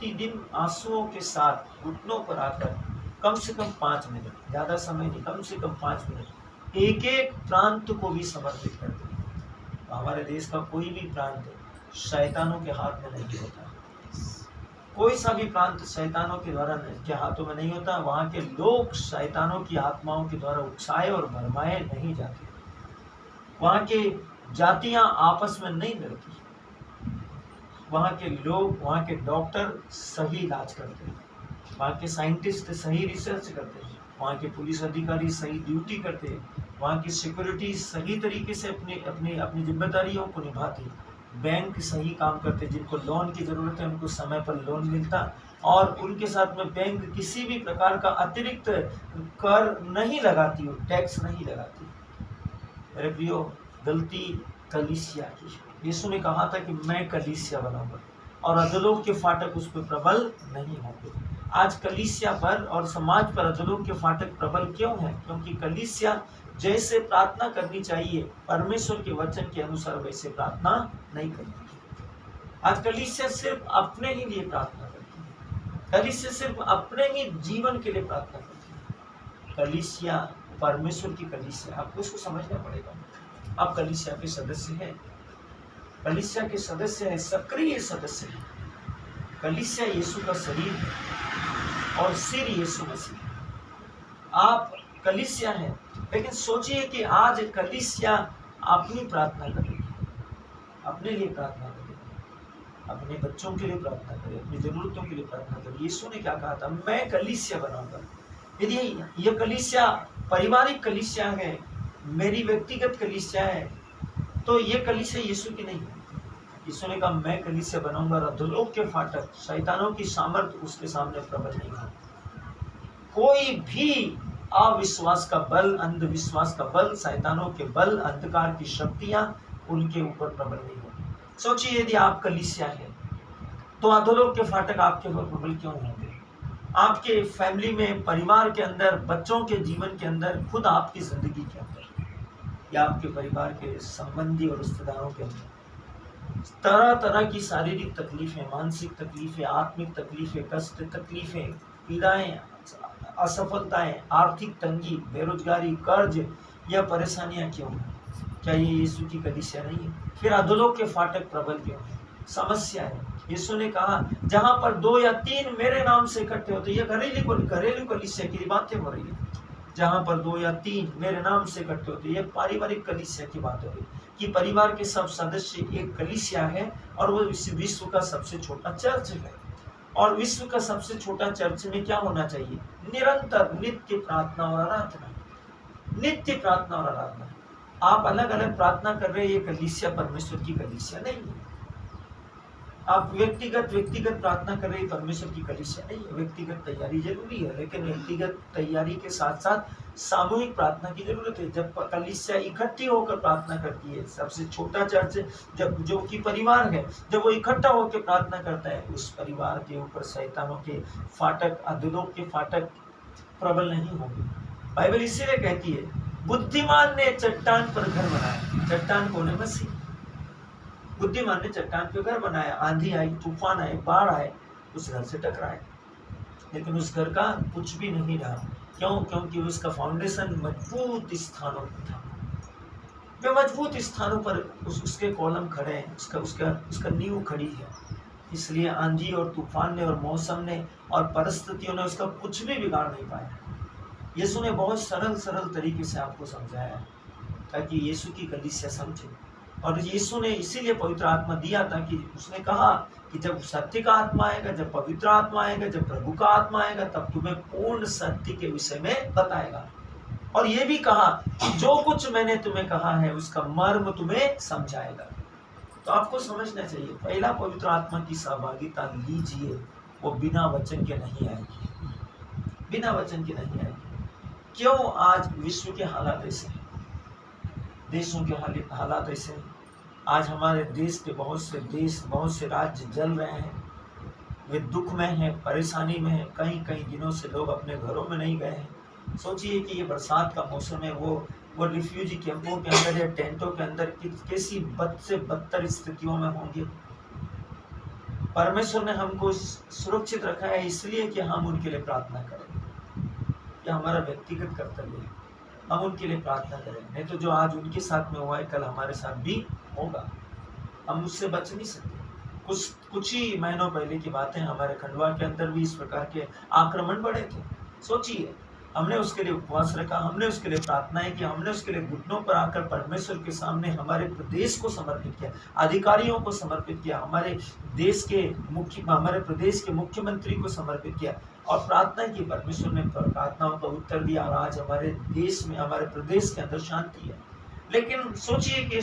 प्रतिदिन आंसुओं के साथ घुटनों पर आकर कम से कम 5 मिनट, ज़्यादा समय नहीं, कम से कम 5 मिनट एक एक प्रांत को भी समर्पित करते हैं। तो हमारे देश का कोई भी प्रांत शैतानों के हाथ में नहीं होता, कोई सा भी प्रांत शैतानों के द्वारा के हाथों में नहीं होता। वहाँ के लोग शैतानों की आत्माओं के द्वारा उकसाए और भरमाए नहीं जाते। वहाँ के जातियाँ आपस में नहीं लड़ती। वहाँ के लोग, वहाँ के डॉक्टर सही इलाज करते हैं, वहाँ के साइंटिस्ट सही रिसर्च करते हैं, वहाँ के पुलिस अधिकारी सही ड्यूटी करते हैं, वहाँ की सिक्योरिटी सही तरीके से अपनी जिम्मेदारियों को निभाती है, बैंक सही काम करते, जिनको लोन की ज़रूरत है उनको समय पर लोन मिलता, और उनके साथ में बैंक किसी भी प्रकार का अतिरिक्त कर नहीं लगाती, टैक्स नहीं लगाती। मेरे प्रियो, गलती कलीसिया की। यीशु ने कहा था कि मैं कलीसिया बनाऊंगा और अधोलोक के फाटक उस पर प्रबल नहीं होंगे। आज कलीसिया पर और समाज पर अधोलोक के फाटक प्रबल क्यों है? क्योंकि कलीसिया जैसे प्रार्थना करनी चाहिए परमेश्वर के वचन के अनुसार वैसे प्रार्थना नहीं करती। आज कलीसिया सिर्फ अपने ही लिए प्रार्थना करती है, कलीसिया सिर्फ अपने ही जीवन के लिए प्रार्थना करती है। कलीसिया परमेश्वर की कलीसिया, आपको इसको समझना पड़ेगा। आप कलीसिया के सदस्य हैं, कलीसिया के सदस्य हैं, सक्रिय सदस्य हैं। कलीसिया यीशु का शरीर है और सिर यीशु मसीह। आप कलीसिया हैं, लेकिन सोचिए कि आज कलीसिया अपनी प्रार्थना करेगी, अपने लिए प्रार्थना करेगी, अपने बच्चों के लिए प्रार्थना करे, अपनी जरूरतों के लिए प्रार्थना करे। यीशु ने क्या कहा था? मैं कलीसिया बनाऊंगा। यदि यह कलीसिया पारिवारिक कलीसिया है, मेरी व्यक्तिगत कलीसिया है, तो ये कलीसिया यीशु की नहीं है। यीशु ने कहा मैं कलीसिया बनाऊंगा और अधोलोक के फाटक, शैतानों की सामर्थ उसके सामने प्रबल नहीं है। कोई भी अविश्वास का बल, अंधविश्वास का बल, शैतानों के बल, अंधकार की शक्तियां उनके ऊपर प्रबल नहीं होगी। सोचिए यदि आप कलीसिया है तो अधोलोक के फाटक आपके ऊपर प्रबल क्यों होंगे? आपके फैमिली में, परिवार के अंदर, बच्चों के जीवन के अंदर, खुद आपकी जिंदगी के अंदर, या आपके परिवार के संबंधी और रिश्तेदारों के अंदर तरह तरह की शारीरिक तकलीफें, मानसिक तकलीफें, आत्मिक तकलीफें, कष्ट, तकलीफें, पीड़ाएं, असफलताएं, आर्थिक तंगी, बेरोजगारी, कर्ज या परेशानियां क्यों हैं? क्या ये यीशु की कलीसिया नहीं है? फिर अधोलोक के फाटक प्रबल क्यों है? समस्या है। यीशु ने कहा जहां पर 2 या 3 मेरे नाम से इकट्ठे होते, ये घरेलू कलीसिया की बातें हो रही है। जहां पर 2 या 3 मेरे नाम से इकट्ठे होते, ये पारिवारिक कलीसिया की बात हो रही कि परिवार के सब सदस्य एक कलीसिया है और वो विश्व का सबसे छोटा चर्च है। और विश्व का सबसे छोटा चर्च में क्या होना चाहिए? निरंतर नित्य प्रार्थना और आराधना, नित्य प्रार्थना और आराधना। आप अलग अलग प्रार्थना कर रहे हैं, ये कलीसिया परमेश्वर की कलीसिया नहीं है। आप व्यक्तिगत प्रार्थना कर रहे हैं, परमेश्वर की कलीसिया नहीं है। व्यक्तिगत तैयारी जरूरी है, लेकिन व्यक्तिगत तैयारी के साथ साथ सामूहिक प्रार्थना की जरूरत है। जब कलीसिया इकट्ठी होकर प्रार्थना करती है, सबसे छोटा चर्च जब जो कि परिवार है, जब वो इकट्ठा होकर प्रार्थना करता है, उस परिवार के ऊपर शैतानों के फाटक, अधोलोक के फाटक प्रबल नहीं होंगे। बाइबल इसीलिए कहती है बुद्धिमान ने चट्टान पर घर बनाया। चट्टान कौन है? मसीह। बुद्धिमान ने चट्टान पे घर बनाया, आंधी आई, तूफान आए, बाढ़ आए, उस घर से टकराए, लेकिन उस घर का कुछ भी नहीं रहा। क्यों? क्योंकि उसका फाउंडेशन मजबूत स्थानों पर था। वे मजबूत स्थानों पर उसके कॉलम खड़े हैं, उसका नींव खड़ी है। इसलिए आंधी और तूफान ने और मौसम ने और परिस्थितियों ने उसका कुछ भी बिगाड़ नहीं पाया। यीशु ने बहुत सरल तरीके से आपको समझाया ताकि यीशु की कलीसिया समझे। और यीशु ने इसीलिए पवित्र आत्मा दिया था कि उसने कहा कि जब सत्य का आत्मा आएगा, जब पवित्र आत्मा आएगा, जब प्रभु का आत्मा आएगा, तब तुम्हें पूर्ण सत्य के विषय में बताएगा। और ये भी कहा जो कुछ मैंने तुम्हें कहा है उसका मर्म तुम्हें समझाएगा। तो आपको समझना चाहिए, पहला पवित्र आत्मा की सहभागिता लीजिए, वो बिना वचन के नहीं आएगी, बिना वचन के नहीं आएगी। क्यों आज विश्व के हालात ऐसे हैं, देशों के हालात ऐसे हैं? आज हमारे देश के बहुत से राज्य जल रहे हैं, वे दुख में हैं, परेशानी में हैं। कई दिनों से लोग अपने घरों में नहीं गए हैं। सोचिए कि ये बरसात का मौसम है, वो रिफ्यूजी कैंपों के अंदर या टेंटों के अंदर कैसी बद से बदतर स्थितियों में होंगे। परमेश्वर ने हमको सुरक्षित रखा है इसलिए कि हम उनके लिए प्रार्थना करें। ये हमारा व्यक्तिगत कर्तव्य है, हम उनके लिए प्रार्थना करें। नहीं तो जो आज उनके साथ में हुआ है कल हमारे साथ भी होगा, हम उससे बच नहीं सकते। कुछ ही महीनों पहले की बात है, हमारे खंडवा के अंदर भी इस प्रकार के आक्रमण बढ़े थे। सोचिए, हमने उसके लिए उपवास रखा, हमने उसके लिए प्रार्थनाएं की, हमने उसके लिए घुटनों पर आकर परमेश्वर के सामने हमारे प्रदेश को समर्पित किया, अधिकारियों को समर्पित किया, हमारे प्रदेश के मुख्यमंत्री को समर्पित किया और प्रार्थना की। परमेश्वर ने प्रार्थनाओं का उत्तर दिया और आज हमारे देश में, हमारे प्रदेश के अंदर शांति है। लेकिन सोचिए कि